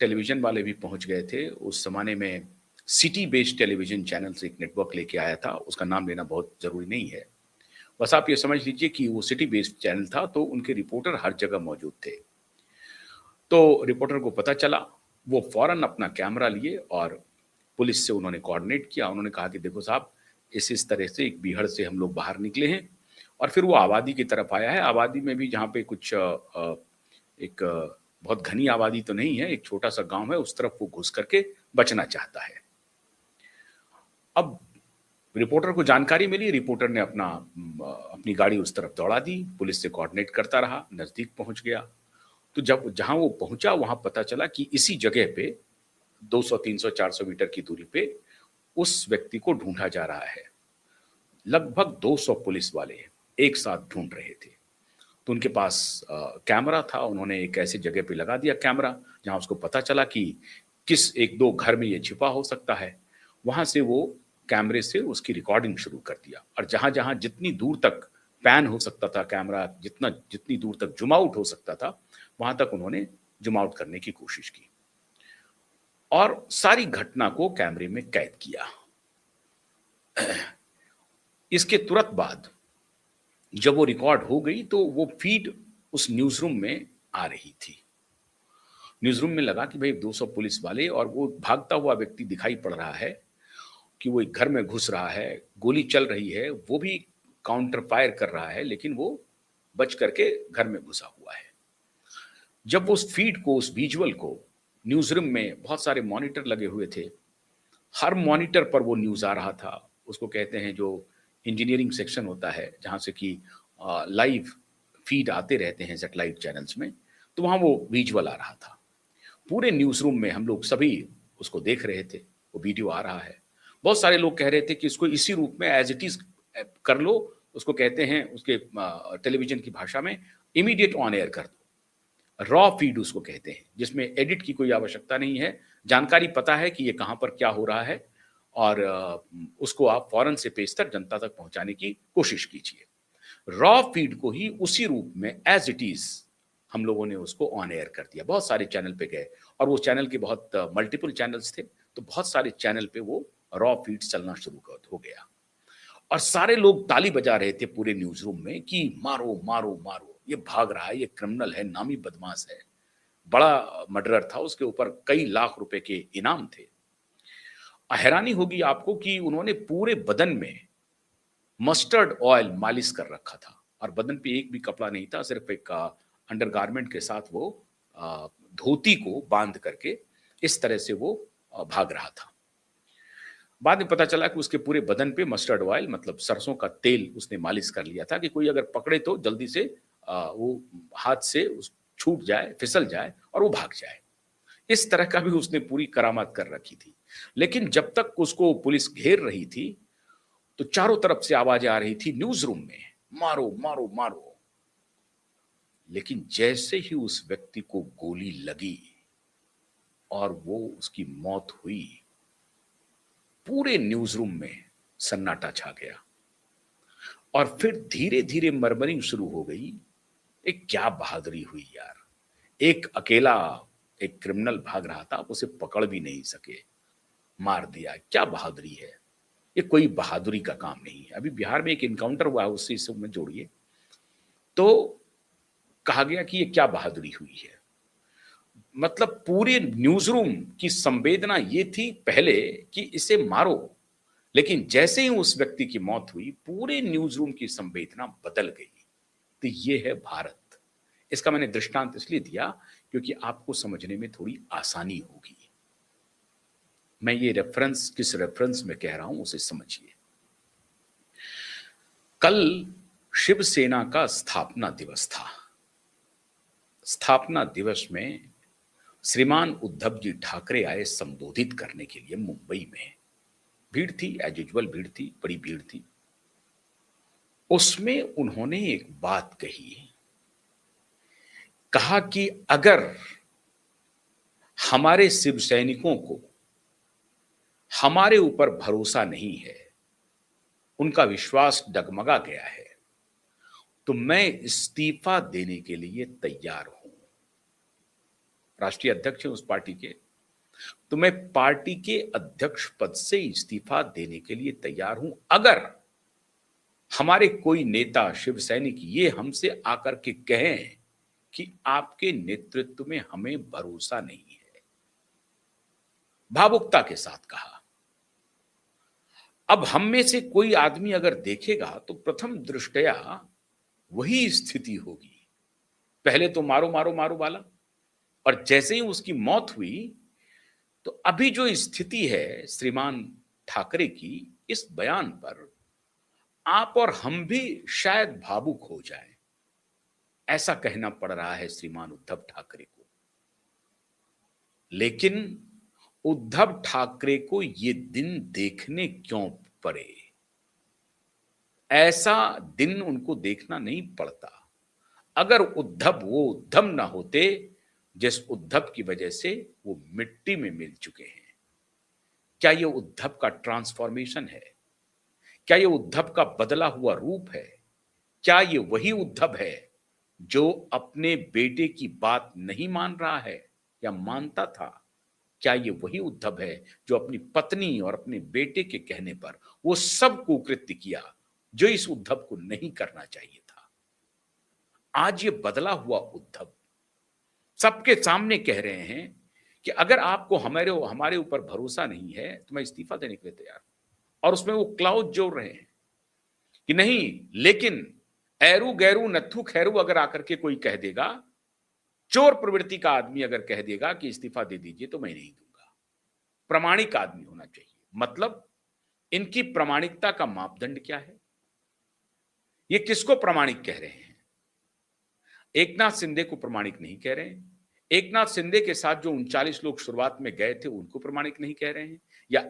Television वाले भी पहुँच गए थे। उस ज़माने में सिटी बेस्ड टेलीविज़न चैनल से एक नेटवर्क लेके आया था, उसका नाम लेना बहुत ज़रूरी नहीं है। बस आप ये समझ लीजिए कि वो सिटी बेस्ड चैनल था, तो उनके रिपोर्टर हर जगह मौजूद थे। तो रिपोर्टर को पता चला, वो फ़ौरन अपना कैमरा लिए और पुलिस से उन्होंने कोऑर्डिनेट किया। उन्होंने कहा कि देखो साहब, इस तरह से एक बीहड़ से हम लोग बाहर निकले हैं और फिर वो आबादी की तरफ आया है। आबादी में भी जहाँ पे कुछ एक बहुत घनी आबादी तो नहीं है, एक छोटा-सा गाँव है, उस तरफ वो घुस करके बचना चाहता है। अब रिपोर्टर को जानकारी मिली, रिपोर्टर ने अपनी गाड़ी उस तरफ दौड़ा दी, पुलिस से कोऑर्डिनेट करता रहा, नज़दीक पहुँच गया। तो जब जहाँ वो पहुँचा, वहाँ पता चला कि इसी जगह पे 200, 300, 400 मीटर की दूरी पे उस व्यक्ति को ढूँढा जा रहा है। लगभग 200 पुलिस वाले एक साथ ढूँढ रहे थे। तो उनके पास कैमरा था, उन्होंने एक ऐसी जगह पे लगा दिया कैमरा, जहाँ उसको पता चला कि किस 1-2 घर में ये छिपा हो सकता है। वहाँ से वो कैमरे से उसकी रिकॉर्डिंग शुरू कर दिया और जहाँ-जहाँ जितनी दूर तक पैन हो सकता था कैमरा, जितनी दूर तक ज़ूम आउट हो सकता था, वहाँ तक उन्होंने ज़ूम आउट करने की कोशिश की और सारी घटना को कैमरे में कैद किया। इसके तुरंत बाद जब वो रिकॉर्ड हो गई, तो वो फ़ीड उस न्यूज़ रूम में आ रही थी। न्यूज़ रूम में लगा कि भई 200 पुलिस वाले और वो भागता हुआ व्यक्ति दिखाई पड़ रहा है कि वो एक घर में घुस रहा है, गोली चल रही है, वो भी काउंटर फायर कर रहा है, लेकिन वो बच करके घर में घुसा हुआ है। जब वो उस फ़ीड को, उस विज़ुअल को न्यूज़ रूम में बहुत सारे मॉनिटर लगे हुए थे, हर मॉनिटर पर वो न्यूज़ आ रहा था। उसको कहते हैं जो इंजीनियरिंग सेक्शन होता है, जहाँ से कि लाइव फ़ीड आते रहते हैं सैटेलाइट चैनल्स में, तो वहाँ वो विज़ुअल आ रहा था। पूरे न्यूज़ रूम में हम लोग सभी उसको देख रहे थे, वो वीडियो आ रहा है। बहुत सारे लोग कह रहे थे कि इसको इसी रूप में एज़ इट इज़ कर लो, उसको कहते हैं उसके टेलीविज़न की भाषा में इमीडिएट ऑन एयर कर दो। रॉ फ़ीड उसको कहते हैं, जिसमें एडिट की कोई आवश्यकता नहीं है, जानकारी पता है कि ये कहाँ पर क्या हो रहा है और उसको आप फ़ौरन से पेशतर जनता तक पहुँचाने की कोशिश कीजिए। रॉ फ़ीड को ही उसी रूप में एज़ इट इज़ हम लोगों ने उसको ऑन एयर कर दिया। बहुत सारे चैनल पे गए और वो चैनल के बहुत मल्टीपल चैनल्स थे, तो बहुत सारे चैनल पे वो रॉ फ़ीड चलना शुरू कर हो गया और सारे लोग ताली बजा रहे थे पूरे न्यूज़ रूम में कि मारो, मारो, मारो, ये भाग रहा है, ये क्रिमिनल है, नामी बदमाश है। बड़ा मर्डरर था, उसके ऊपर कई लाख रुपए के इनाम थे। हैरानी होगी आपको कि उन्होंने पूरे बदन में मस्टर्ड ऑयल मालिश कर रखा था और बदन पे एक भी कपड़ा नहीं था, सिर्फ एक अंडरगारमेंट के साथ वो धोती को बांध करके इस तरह से वो भाग रहा था। बाद में पता चला कि उसके पूरे बदन पे मस्टर्ड ऑयल मतलब सरसों का तेल उसने मालिश कर लिया था कि कोई अगर पकड़े तो जल्दी से वो हाथ से छूट जाए, फिसल जाए और वो भाग जाए। इस तरह का भी उसने पूरी करामात कर रखी थी। लेकिन जब तक उसको पुलिस घेर रही थी, तो चारों तरफ से आवाज़ें आ रही थी न्यूज़ रूम में, मारो, मारो, मारो। लेकिन जैसे ही उस व्यक्ति को गोली लगी और वो उसकी मौत हुई, पूरे न्यूज़ रूम में सन्नाटा छा गया और फिर धीरे-धीरे मरमरिंग शुरू हो गई। एक क्या बहादुरी हुई यार! एक अकेला एक क्रिमिनल भाग रहा था, आप उसे पकड़ भी नहीं सके, मार दिया, क्या बहादुरी है! ये कोई बहादुरी का काम नहीं है। अभी बिहार में एक एनकाउंटर हुआ है, उससे इसे मत जोड़िए। तो कहा गया कि ये क्या बहादुरी हुई है। मतलब पूरे न्यूज़ रूम की संवेदना ये थी पहले कि इसे मारो, लेकिन जैसे ही उस व्यक्ति की मौत हुई, पूरे न्यूज़ रूम की संवेदना बदल गई। तो ये है भारत। इसका मैंने दृष्टांत इसलिए दिया क्योंकि आपको समझने में थोड़ी आसानी होगी। मैं ये रेफ़रेंस किस रेफ़रेंस में कह रहा हूँ उसे समझिए। कल शिवसेना का स्थापना दिवस था। स्थापना दिवस में श्रीमान उद्धव जी ठाकरे आए संबोधित करने के लिए मुंबई में। भीड़ थी, एज़ यूजुअल भीड़ थी, बड़ी भीड़ थी। उसमें उन्होंने एक बात कही, कहा कि अगर हमारे शिव सैनिकों को हमारे ऊपर भरोसा नहीं है, उनका विश्वास डगमगा गया है, तो मैं इस्तीफा देने के लिए तैयार हूं। राष्ट्रीय अध्यक्ष हैं उस पार्टी के, तो मैं पार्टी के अध्यक्ष पद से इस्तीफा देने के लिए तैयार हूं अगर हमारे कोई नेता शिव सैनिक ये हमसे आकर के कहें कि आपके नेतृत्व में हमें भरोसा नहीं है। भावुकता के साथ कहा। अब हम में से कोई आदमी अगर देखेगा तो प्रथम दृष्टया वही स्थिति होगी। पहले तो मारो मारो मारो वाला, और जैसे ही उसकी मौत हुई तो अभी जो स्थिति है श्रीमान ठाकरे की, इस बयान पर आप और हम भी शायद भावुक हो जाएं। ऐसा कहना पड़ रहा है श्रीमान उद्धव ठाकरे को। लेकिन उद्धव ठाकरे को ये दिन देखने क्यों पड़े? ऐसा दिन उनको देखना नहीं पड़ता। अगर वो उद्धव ना होते जिस उद्धव की वजह से वो मिट्टी में मिल चुके हैं। क्या ये उद्धव का ट्रांसफॉर्मेशन है? क्या ये उद्धव का बदला हुआ रूप है? क्या ये वही उद्धव है जो अपने बेटे की बात नहीं मान रहा है या मानता था? क्या ये वही उद्धव है जो अपनी पत्नी और अपने बेटे के कहने पर वो सब कुकृत्य किया जो इस उद्धव को नहीं करना चाहिए था? आज ये बदला हुआ उद्धव सबके सामने कह रहे हैं कि अगर आपको हमारे ऊपर भरोसा नहीं है तो मैं इस्तीफा देने के लिए तैयार हूं। और उसमें वो क्लाउज जोड़ रहे हैं कि नहीं, लेकिन एरू गैरू नत्थु खैरू अगर आकर के कोई कह देगा, चोर प्रवृत्ति का आदमी अगर कह देगा कि इस्तीफा दे दीजिए तो मैं नहीं दूंगा। प्रामाणिक आदमी होना चाहिए। मतलब इनकी प्रामाणिकता का मापदंड क्या है? ये किसको प्रामाणिक कह रहे हैं? एकनाथ शिंदे को प्रामाणिक नहीं कह रहे हैं। एकनाथ शिंदे के साथ जो 39 लोग शुरुआत में गए थे उनको प्रामाणिक नहीं कह रहे हैं, या